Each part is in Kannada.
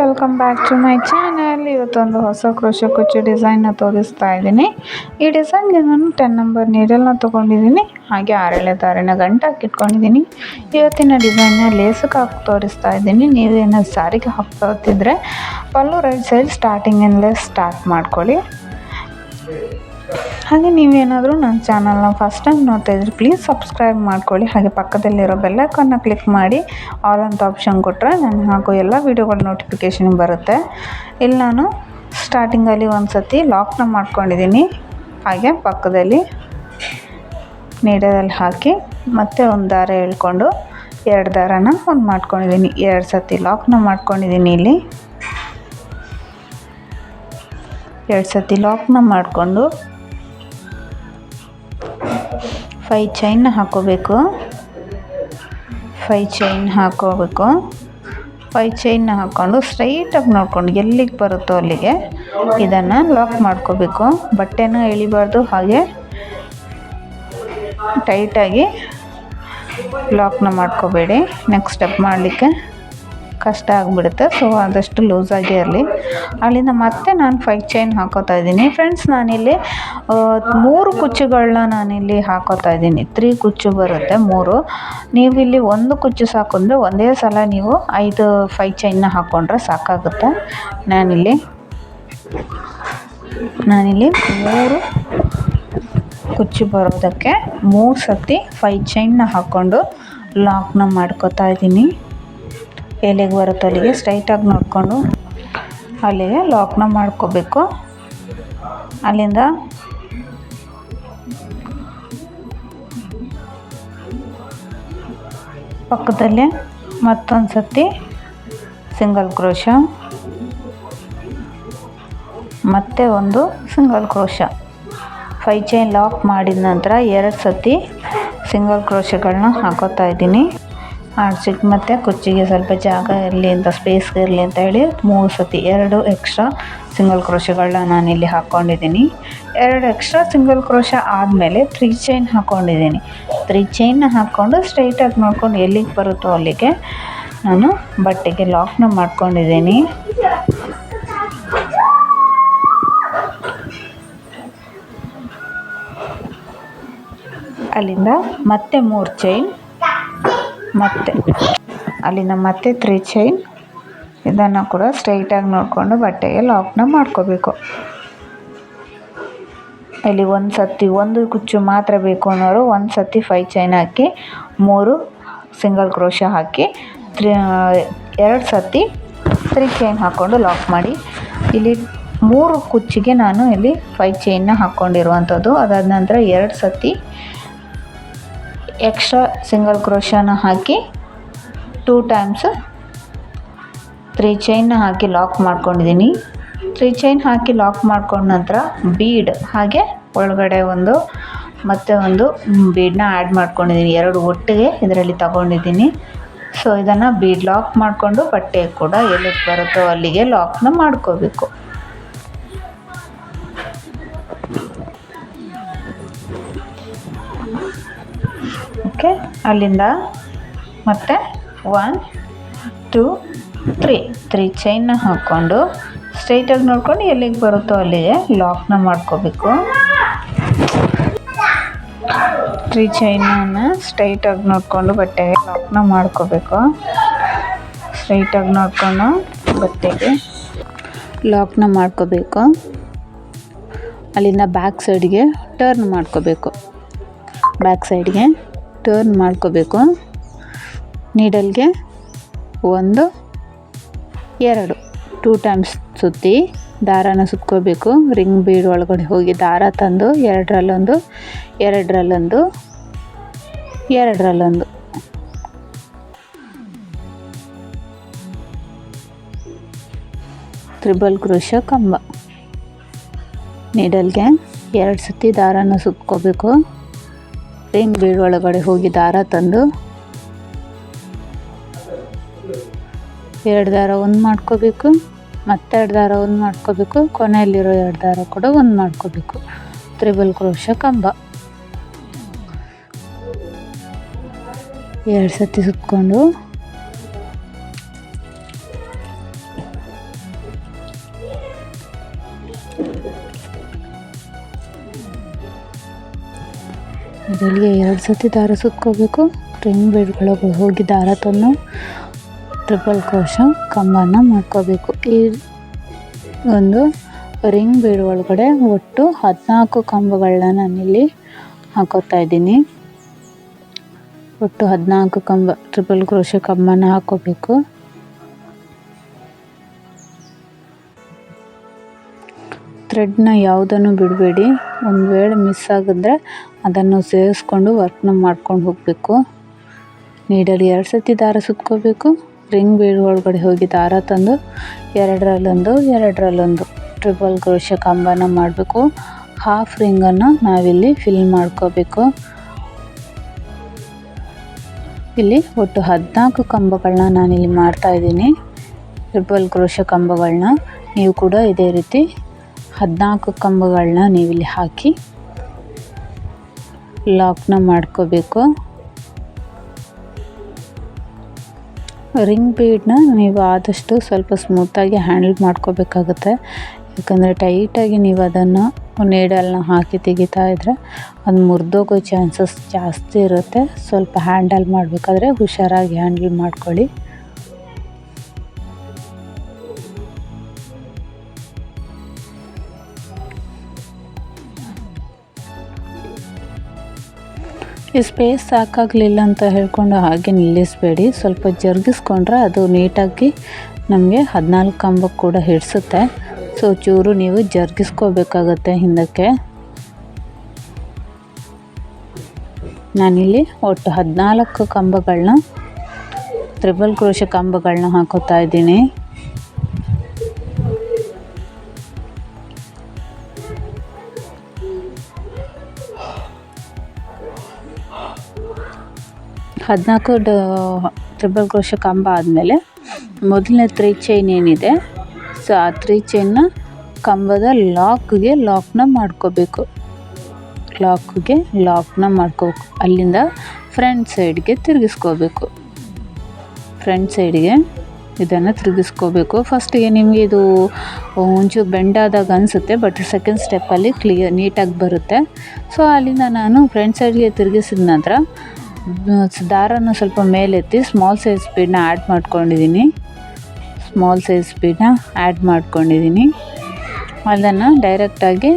Welcome back to my channel. ಇವತ್ತೊಂದು ಹೊಸ ಕ್ರೋಶೆ ಕುಚ್ಚು ಡಿಸೈನ್ನ ತೋರಿಸ್ತಾ ಇದ್ದೀನಿ. ಈ ಡಿಸೈನ್ಗೆ ನಾನು 10 ನಂಬರ್ ನೀಡಲ್ನ ತೊಗೊಂಡಿದ್ದೀನಿ, ಹಾಗೆ 6 ದಾರಿನ ಗಂಟು ಹಾಕಿಟ್ಕೊಂಡಿದ್ದೀನಿ. ಇವತ್ತಿನ ಡಿಸೈನ್ನ ಲೇಸಕ್ಕೆ ಹಾಕಿ ತೋರಿಸ್ತಾ ಇದ್ದೀನಿ. ನೀವೇನಾದ್ರು ಸಾರಿಗೆ ಹಾಕ್ತಿದ್ರೆ ಪಲ್ಲು ರೈಟ್ ಸೈಡ್ ಸ್ಟಾರ್ಟಿಂಗಿಂದಲೇ ಸ್ಟಾರ್ಟ್ ಮಾಡ್ಕೊಳ್ಳಿ. ಹಾಗೆ ನೀವೇನಾದರೂ ನನ್ನ ಚಾನಲ್ನ ಫಸ್ಟ್ ಟೈಮ್ ನೋಡ್ತಾ ಇದ್ರೆ ಪ್ಲೀಸ್ ಸಬ್ಸ್ಕ್ರೈಬ್ ಮಾಡ್ಕೊಳ್ಳಿ. ಹಾಗೆ ಪಕ್ಕದಲ್ಲಿರೋ ಬೆಲ್ಲೈಕನ್ನ ಕ್ಲಿಕ್ ಮಾಡಿ ಆಲ್ ಅಂತ ಆಪ್ಷನ್ ಕೊಟ್ಟರೆ ನಾನು ಹಾಕೋ ಎಲ್ಲ ವೀಡಿಯೋಗಳ ನೋಟಿಫಿಕೇಷನ್ ಬರುತ್ತೆ. ಇಲ್ಲಿ ನಾನು ಸ್ಟಾರ್ಟಿಂಗಲ್ಲಿ ಒಂದು ಸತಿ ಲಾಕ್ನ ಮಾಡ್ಕೊಂಡಿದ್ದೀನಿ. ಹಾಗೆ ಪಕ್ಕದಲ್ಲಿ ನೀಡಲಲ್ಲಿ ಹಾಕಿ ಮತ್ತೆ ಒಂದು ದಾರ ಎಳ್ಕೊಂಡು 2 ದಾರನ ಒಂದು ಮಾಡ್ಕೊಂಡಿದ್ದೀನಿ. 2 ಸತಿ ಲಾಕ್ನ ಮಾಡ್ಕೊಂಡಿದ್ದೀನಿ. ಇಲ್ಲಿ 2 ಸತಿ ಲಾಕ್ನ ಮಾಡಿಕೊಂಡು 5 ಚೈನ್ನ ಹಾಕೋಬೇಕು. 5 ಚೈನ್ ಹಾಕೋಬೇಕು. 5 ಚೈನ್ನ ಹಾಕ್ಕೊಂಡು ಸ್ಟ್ರೈಟಾಗಿ ನೋಡ್ಕೊಂಡು ಎಲ್ಲಿಗೆ ಬರುತ್ತೋ ಅಲ್ಲಿಗೆ ಇದನ್ನು ಲಾಕ್ ಮಾಡ್ಕೋಬೇಕು. ಬಟ್ಟೆನ ಎಳಿಬಾರ್ದು, ಹಾಗೆ ಟೈಟಾಗಿ ಲಾಕ್ನ ಮಾಡ್ಕೋಬೇಡಿ. ನೆಕ್ಸ್ಟ್ ಸ್ಟೆಪ್ ಮಾಡಲಿಕ್ಕೆ ಕಷ್ಟ ಆಗಿಬಿಡುತ್ತೆ. ಸೊ ಆದಷ್ಟು ಲೂಸಾಗೇ ಇರಲಿ. ಅಲ್ಲಿಂದ ಮತ್ತೆ ನಾನು 5 ಚೈನ್ ಹಾಕೋತಾ ಇದ್ದೀನಿ. ಫ್ರೆಂಡ್ಸ್, ನಾನಿಲ್ಲಿ 3 ಕುಚ್ಚುಗಳನ್ನ ನಾನಿಲ್ಲಿ ಹಾಕೋತಾ ಇದ್ದೀನಿ. 3 ಕುಚ್ಚು ಬರುತ್ತೆ, 3. ನೀವು ಇಲ್ಲಿ 1 ಕುಚ್ಚು ಸಾಕೊಂಡ್ರೆ ಒಂದೇ ಸಲ ನೀವು 5 ಚೈನ್ನ ಹಾಕ್ಕೊಂಡ್ರೆ ಸಾಕಾಗುತ್ತೆ. ನಾನಿಲ್ಲಿ 3 ಕುಚ್ಚು ಬರೋದಕ್ಕೆ 3 ಸತಿ 5 ಚೈನ್ನ ಹಾಕ್ಕೊಂಡು ಲಾಕ್ನ ಮಾಡ್ಕೋತಾ ಇದ್ದೀನಿ. ಎಲ್ಲಿಗೆ ಬರುತ್ತೆ ಅಲ್ಲಿಗೆ ಸ್ಟ್ರೈಟಾಗಿ ನೋಡಿಕೊಂಡು ಅಲ್ಲಿಗೆ ಲಾಕ್ನ ಮಾಡ್ಕೋಬೇಕು. ಅಲ್ಲಿಂದ ಪಕ್ಕದಲ್ಲಿ ಮತ್ತೊಂದು ಸತಿ ಸಿಂಗಲ್ ಕ್ರೋಶ, ಮತ್ತೆ ಒಂದು ಸಿಂಗಲ್ ಕ್ರೋಶ. 5 ಚೈನ್ ಲಾಕ್ ಮಾಡಿದ ನಂತರ 2 ಸತಿ ಸಿಂಗಲ್ ಕ್ರೋಶಗಳನ್ನ ಹಾಕೋತಾ ಇದ್ದೀನಿ. ಆರ್ಚಿಗೆ ಮತ್ತು ಕುಚ್ಚಿಗೆ ಸ್ವಲ್ಪ ಜಾಗ ಇರಲಿ ಅಂತ, ಸ್ಪೇಸ್ ಇರಲಿ ಅಂತ ಹೇಳಿ 3 ಸತಿ 2 ಎಕ್ಸ್ಟ್ರಾ ಸಿಂಗಲ್ ಕ್ರೋಶಗಳನ್ನ ನಾನಿಲ್ಲಿ ಹಾಕ್ಕೊಂಡಿದ್ದೀನಿ. 2 ಎಕ್ಸ್ಟ್ರಾ ಸಿಂಗಲ್ ಕ್ರೋಶ ಆದಮೇಲೆ 3 ಚೈನ್ ಹಾಕ್ಕೊಂಡಿದ್ದೀನಿ. 3 ಚೈನ್ನ ಹಾಕ್ಕೊಂಡು ಸ್ಟ್ರೈಟಾಗಿ ನೋಡ್ಕೊಂಡು ಎಲ್ಲಿಗೆ ಬರುತ್ತೋ ಅಲ್ಲಿಗೆ ನಾನು ಬಟ್ಟೆಗೆ ಲಾಕ್ನ ಮಾಡ್ಕೊಂಡಿದ್ದೀನಿ. ಅಲ್ಲಿಂದ ಮತ್ತೆ 3 ಚೈನ್, ಅಲ್ಲಿಂದ ಮತ್ತೆ 3 ಚೈನ್. ಇದನ್ನು ಕೂಡ ಸ್ಟ್ರೈಟಾಗಿ ನೋಡಿಕೊಂಡು ಬಟ್ಟೆಗೆ ಲಾಕ್ನ ಮಾಡ್ಕೋಬೇಕು. ಇಲ್ಲಿ ಒಂದು ಸತಿ 1 ಕುಚ್ಚು ಮಾತ್ರ ಬೇಕು ಅನ್ನೋರು 1 ಸತಿ 5 ಚೈನ್ ಹಾಕಿ 3 ಸಿಂಗಲ್ ಕ್ರೋಶ ಹಾಕಿ 2 ಸತಿ 3 ಚೈನ್ ಹಾಕ್ಕೊಂಡು ಲಾಕ್ ಮಾಡಿ. ಇಲ್ಲಿ 3 ಕುಚ್ಚಿಗೆ ನಾನು ಇಲ್ಲಿ 5 ಚೈನ್ನ ಹಾಕ್ಕೊಂಡಿರುವಂಥದ್ದು. ಅದಾದ ನಂತರ 2 ಸತಿ ಎಕ್ಸ್ಟ್ರಾ ಸಿಂಗಲ್ ಕ್ರೋಶನ ಹಾಕಿ 2 ಟೈಮ್ಸ್ 3 ಚೈನ್ನ ಹಾಕಿ ಲಾಕ್ ಮಾಡ್ಕೊಂಡಿದ್ದೀನಿ. 3 ಚೈನ್ ಹಾಕಿ ಲಾಕ್ ಮಾಡ್ಕೊಂಡ ನಂತರ ಬೀಡ್, ಹಾಗೆ ಒಳಗಡೆ ಮತ್ತೆ ಒಂದು ಬೀಡನ್ನ ಆ್ಯಡ್ ಮಾಡ್ಕೊಂಡಿದ್ದೀನಿ. 2 ಒಟ್ಟಿಗೆ ಇದರಲ್ಲಿ ತಗೊಂಡಿದ್ದೀನಿ. ಸೊ ಇದನ್ನು ಬೀಡ್ ಲಾಕ್ ಮಾಡಿಕೊಂಡು ಬಟ್ಟೆ ಕೂಡ ಎಲ್ಲಿಗೆ ಬರುತ್ತೋ ಅಲ್ಲಿಗೆ ಲಾಕ್ನ ಮಾಡ್ಕೋಬೇಕು. ಓಕೆ, ಅಲ್ಲಿಂದ ಮತ್ತೆ 1 2 3 ಚೈನ್ನ ಹಾಕ್ಕೊಂಡು ಸ್ಟ್ರೈಟಾಗಿ ನೋಡ್ಕೊಂಡು ಎಲ್ಲಿಗೆ ಬರುತ್ತೋ ಅಲ್ಲಿಗೆ ಲಾಕ್ನ ಮಾಡ್ಕೋಬೇಕು. 3 ಚೈನನ್ನು ಸ್ಟ್ರೈಟಾಗಿ ನೋಡಿಕೊಂಡು ಬಟ್ಟೆಗೆ ಲಾಕ್ನ ಮಾಡ್ಕೋಬೇಕು. ಸ್ಟ್ರೈಟಾಗಿ ನೋಡಿಕೊಂಡು ಬಟ್ಟೆಗೆ ಲಾಕ್ನ ಮಾಡ್ಕೋಬೇಕು. ಅಲ್ಲಿಂದ ಬ್ಯಾಕ್ ಸೈಡ್ಗೆ ಟರ್ನ್ ಮಾಡ್ಕೋಬೇಕು. ಬ್ಯಾಕ್ ಸೈಡ್ಗೆ ಟರ್ನ್ ಮಾಡ್ಕೋಬೇಕು. ನೀಡಲ್ಗೆ 1 2 ಟೈಮ್ಸ್ ಸುತ್ತಿ ದಾರಾನ ಸುತ್ಕೋಬೇಕು. ರಿಂಗ್ ಬೀಡ್ ಒಳಗಡೆ ಹೋಗಿ ದಾರ ತಂದು 2ರಲ್ಲೊಂದು 2ರಲ್ಲೊಂದು 2ರಲ್ಲೊಂದು ಟ್ರಿಬಲ್ ಕ್ರೋಶ ಕಂಬ. ನೀಡಲ್ಗೆ 2 ಸತಿ ದಾರಾನ ಸುತ್ಕೋಬೇಕು. ರಿಂಗ್ ಬೀಡ್ ಒಳಗಡೆ ಹೋಗಿ ದಾರ ತಂದು 2 ದಾರ ಒಂದು ಮಾಡ್ಕೋಬೇಕು. ಮತ್ತೆ 2 ದಾರ ಒಂದು ಮಾಡ್ಕೋಬೇಕು. ಕೊನೆಯಲ್ಲಿರೋ 2 ದಾರ ಕೂಡ ಒಂದು ಮಾಡ್ಕೋಬೇಕು. ಟ್ರಿಬಲ್ ಕ್ರೋಶ ಕಂಬ. 2 ಸತಿ ಸುತ್ಕೊಂಡು ಇದರಲ್ಲಿ 2 ಸತಿ ದಾರ ಸುತ್ಕೋಬೇಕು. ರಿಂಗ್ ಬೀಡ್ಗಳಿಗೆ ಹೋಗಿ ದಾರ ತಂದು ಟ್ರಿಪಲ್ ಕ್ರೋಶ ಕಂಬನ ಮಾಡ್ಕೋಬೇಕು. ಈ ಒಂದು ರಿಂಗ್ ಬೀಡ್ ಒಳಗಡೆ ಒಟ್ಟು 14 ಕಂಬಗಳನ್ನ ನಾನಿಲ್ಲಿ ಹಾಕೋತಾ ಇದ್ದೀನಿ. ಒಟ್ಟು 14 ಕಂಬ ಟ್ರಿಪಲ್ ಕ್ರೋಶ ಕಂಬನ ಹಾಕೋಬೇಕು. ಥ್ರೆಡ್ನ ಯಾವುದನ್ನು ಬಿಡಬೇಡಿ. ಒಂದು ವೇಳೆ ಮಿಸ್ ಆಗಿದ್ರೆ ಅದನ್ನು ಸೇರಿಸ್ಕೊಂಡು ವರ್ಕ್ನ ಮಾಡ್ಕೊಂಡು ಹೋಗಬೇಕು. ನೀಡಲ್ಲಿ 2 ಸತಿ ದಾರ ಸುತ್ಕೋಬೇಕು. ರಿಂಗ್ ಬೀಡ್ ಒಳಗಡೆ ಹೋಗಿ ದಾರ ತಂದು ಎರಡರಲ್ಲೊಂದು ಟ್ರಿಪಲ್ ಕ್ರೋಶ ಕಂಬನ ಮಾಡಬೇಕು. ಹಾಫ್ ರಿಂಗನ್ನು ನಾವಿಲ್ಲಿ ಫಿಲ್ ಮಾಡ್ಕೋಬೇಕು. ಇಲ್ಲಿ ಒಟ್ಟು 14 ಕಂಬಗಳನ್ನ ನಾನಿಲ್ಲಿ ಮಾಡ್ತಾಯಿದ್ದೀನಿ, ಟ್ರಿಪಲ್ ಕ್ರೋಶ ಕಂಬಗಳನ್ನ. ನೀವು ಕೂಡ ಇದೇ ರೀತಿ 14 ಕಂಬಗಳನ್ನ ನೀವಿಲ್ಲಿ ಹಾಕಿ ಲಾಕ್ನ ಮಾಡ್ಕೋಬೇಕು. ರಿಂಗ್ ಬೀಡನ್ನ ನೀವು ಆದಷ್ಟು ಸ್ವಲ್ಪ ಸ್ಮೂತಾಗಿ ಹ್ಯಾಂಡಲ್ ಮಾಡ್ಕೋಬೇಕಾಗುತ್ತೆ. ಯಾಕಂದರೆ ಟೈಟಾಗಿ ನೀವು ಅದನ್ನು ನೀಡಲ್ನ ಹಾಕಿ ತೆಗಿತಾ ಇದ್ದರೆ ಅದು ಮುರಿದೋಗೋ ಚಾನ್ಸಸ್ ಜಾಸ್ತಿ ಇರುತ್ತೆ. ಸ್ವಲ್ಪ ಹ್ಯಾಂಡಲ್ ಮಾಡಬೇಕಾದ್ರೆ ಹುಷಾರಾಗಿ ಹ್ಯಾಂಡಲ್ ಮಾಡ್ಕೊಳ್ಳಿ. ಈ ಸ್ಪೇಸ್ ಸಾಕಾಗಲಿಲ್ಲ ಅಂತ ಹೇಳ್ಕೊಂಡು ಹಾಗೆ ನಿಲ್ಲಿಸಬೇಡಿ. ಸ್ವಲ್ಪ ಜರುಗಿಸ್ಕೊಂಡ್ರೆ ಅದು ನೀಟಾಗಿ ನಮಗೆ 14 ಕಂಬಕ್ಕೆ ಕೂಡ ಹಿಡಿಸುತ್ತೆ. ಸೊ ಚೂರು ನೀವು ಜರುಗಿಸ್ಕೋಬೇಕಾಗತ್ತೆ ಹಿಂದಕ್ಕೆ. ನಾನಿಲ್ಲಿ ಒಟ್ಟು 14 ಕಂಬಗಳನ್ನ ಟ್ರಿಪಲ್ ಕ್ರೋಶ ಕಂಬಗಳನ್ನ ಹಾಕೋತಾ ಇದ್ದೀನಿ. ಹದಿನಾಲ್ಕು ಟ್ರಿಪಲ್ ಕ್ರೋಶ ಕಂಬ ಆದಮೇಲೆ ಮೊದಲನೇ 3 ಚೈನ್ ಏನಿದೆ, ಸೊ ಆ 3 ಚೈನ್ನ ಕಂಬದ ಲಾಕ್ನ ಮಾಡ್ಕೋಬೇಕು. ಲಾಕ್ನ ಮಾಡ್ಕೋಬೇಕು. ಅಲ್ಲಿಂದ ಫ್ರಂಟ್ ಸೈಡ್ಗೆ ತಿರುಗಿಸ್ಕೋಬೇಕು. ಫ್ರಂಟ್ ಸೈಡ್ಗೆ ಇದನ್ನು ತಿರುಗಿಸ್ಕೋಬೇಕು. ಫಸ್ಟಿಗೆ ನಿಮಗೆ ಇದು ಒಂಚೂರು ಬೆಂಡಾದಾಗ ಅನಿಸುತ್ತೆ, ಬಟ್ ಸೆಕೆಂಡ್ ಸ್ಟೆಪ್ಪಲ್ಲಿ ನೀಟಾಗಿ ಬರುತ್ತೆ. ಸೊ ಅಲ್ಲಿಂದ ನಾನು ಫ್ರಂಟ್ ಸೈಡ್ಗೆ ತಿರುಗಿಸಿದ ನಂತರ ದಾರನ ಸ್ವಲ್ಪ ಮೇಲೆತ್ತಿ ಸ್ಮಾಲ್ ಸೈಜ್ ಬೀಡನ್ನ ಆ್ಯಡ್ ಮಾಡ್ಕೊಂಡಿದ್ದೀನಿ. ಅದನ್ನು ಡೈರೆಕ್ಟಾಗಿ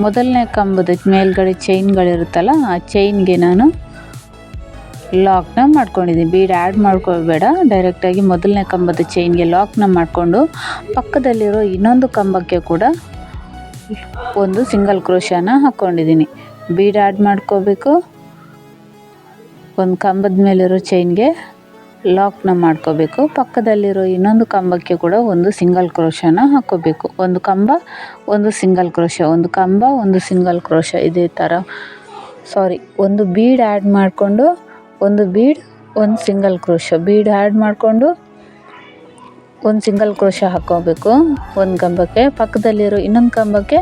ಮೊದಲನೇ ಕಂಬದ ಮೇಲ್ಗಡೆ ಚೈನ್ಗಳಿರುತ್ತಲ್ಲ, ಆ ಚೈನ್ಗೆ ನಾನು ಲಾಕ್ನ ಮಾಡ್ಕೊಂಡಿದ್ದೀನಿ. ಬೀಡ್ ಆ್ಯಡ್ ಮಾಡ್ಕೊಳ್ಬೇಡ, ಡೈರೆಕ್ಟಾಗಿ ಮೊದಲನೇ ಕಂಬದ ಚೈನ್ಗೆ ಲಾಕ್ನ ಮಾಡಿಕೊಂಡು ಪಕ್ಕದಲ್ಲಿರೋ ಇನ್ನೊಂದು ಕಂಬಕ್ಕೆ ಕೂಡ ಒಂದು ಸಿಂಗಲ್ ಕ್ರೋಶನ ಹಾಕ್ಕೊಂಡಿದ್ದೀನಿ. ಬೀಡ್ ಆ್ಯಡ್ ಮಾಡ್ಕೋಬೇಕು. ಒಂದು ಕಂಬದ ಮೇಲಿರೋ ಚೈನ್ಗೆ ಲಾಕ್ನ ಮಾಡ್ಕೋಬೇಕು. ಪಕ್ಕದಲ್ಲಿರೋ ಇನ್ನೊಂದು ಕಂಬಕ್ಕೆ ಕೂಡ ಒಂದು ಸಿಂಗಲ್ ಕ್ರೋಶನ ಹಾಕ್ಕೋಬೇಕು. ಒಂದು ಕಂಬ ಒಂದು ಸಿಂಗಲ್ ಕ್ರೋಶ, ಒಂದು ಕಂಬ ಒಂದು ಸಿಂಗಲ್ ಕ್ರೋಶ, ಇದೇ ಥರ ಒಂದು ಬೀಡ್ ಆ್ಯಡ್ ಮಾಡಿಕೊಂಡು ಒಂದು ಬೀಡ್ ಒಂದು ಸಿಂಗಲ್ ಕ್ರೋಶ, ಬೀಡ್ ಆ್ಯಡ್ ಮಾಡಿಕೊಂಡು ಒಂದು ಸಿಂಗಲ್ ಕ್ರೋಶ ಹಾಕ್ಕೋಬೇಕು ಒಂದು ಕಂಬಕ್ಕೆ. ಪಕ್ಕದಲ್ಲಿರೋ ಇನ್ನೊಂದು ಕಂಬಕ್ಕೆ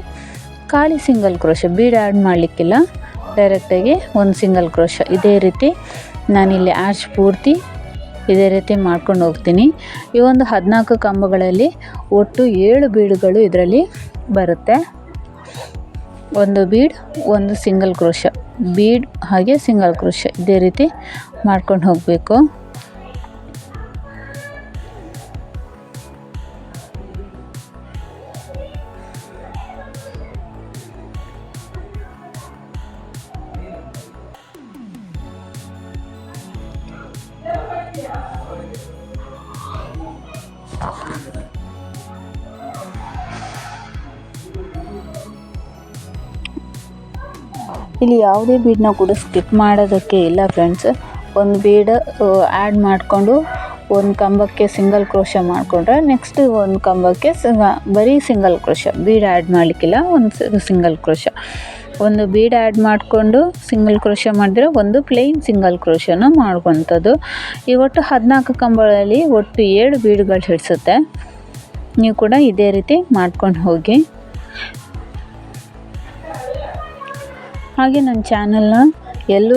ಖಾಲಿ ಸಿಂಗಲ್ ಕ್ರೋಶ, ಬೀಡ್ ಆ್ಯಡ್ ಮಾಡಲಿಕ್ಕಿಲ್ಲ, ಡೈರೆಕ್ಟಾಗಿ ಒಂದು ಸಿಂಗಲ್ ಕ್ರೋಶ. ಇದೇ ರೀತಿ ನಾನಿಲ್ಲಿ ಆರ್ಚ್ ಪೂರ್ತಿ ಇದೇ ರೀತಿ ಮಾಡ್ಕೊಂಡು ಹೋಗ್ತೀನಿ. ಈ ಒಂದು 14 ಕಂಬಗಳಲ್ಲಿ ಒಟ್ಟು 7 ಬೀಡ್ಗಳು ಇದರಲ್ಲಿ ಬರುತ್ತೆ. ಒಂದು ಬೀಡ್ ಒಂದು ಸಿಂಗಲ್ ಕ್ರೋಶ, ಬೀಡ್ ಹಾಗೆ ಸಿಂಗಲ್ ಕ್ರೋಶ, ಇದೇ ರೀತಿ ಮಾಡ್ಕೊಂಡು ಹೋಗಬೇಕು. ಇಲ್ಲಿ ಯಾವುದೇ ಬೀಡನ್ನ ಕೂಡ ಸ್ಕಿಪ್ ಮಾಡೋದಕ್ಕೆ ಇಲ್ಲ ಫ್ರೆಂಡ್ಸ್. ಒಂದು ಬೀಡ್ ಆ್ಯಡ್ ಮಾಡಿಕೊಂಡು ಒಂದು ಕಂಬಕ್ಕೆ ಸಿಂಗಲ್ ಕ್ರೋಶ ಮಾಡಿಕೊಂಡ್ರೆ ನೆಕ್ಸ್ಟ್ ಒಂದು ಕಂಬಕ್ಕೆ ಬರೀ ಸಿಂಗಲ್ ಕ್ರೋಶ, ಬೀಡ್ ಆ್ಯಡ್ ಮಾಡಲಿಕ್ಕಿಲ್ಲ, ಒಂದು ಸಿಂಗಲ್ ಕ್ರೋಶ. ಒಂದು ಬೀಡ್ ಆ್ಯಡ್ ಮಾಡಿಕೊಂಡು ಸಿಂಗಲ್ ಕ್ರೋಶ ಮಾಡಿದ್ರೆ ಒಂದು ಪ್ಲೇನ್ ಸಿಂಗಲ್ ಕ್ರೋಶನ ಮಾಡುವಂಥದ್ದು. ಈ ಒಟ್ಟು 14 ಕಂಬಗಳಲ್ಲಿ ಒಟ್ಟು 7 ಬೀಡ್ಗಳು ಹಿಡಿಸುತ್ತೆ. ನೀವು ಕೂಡ ಇದೇ ರೀತಿ ಮಾಡ್ಕೊಂಡು ಹೋಗಿ. ಹಾಗೆ ನನ್ನ ಚಾನಲ್ನ ಎಲ್ಲೂ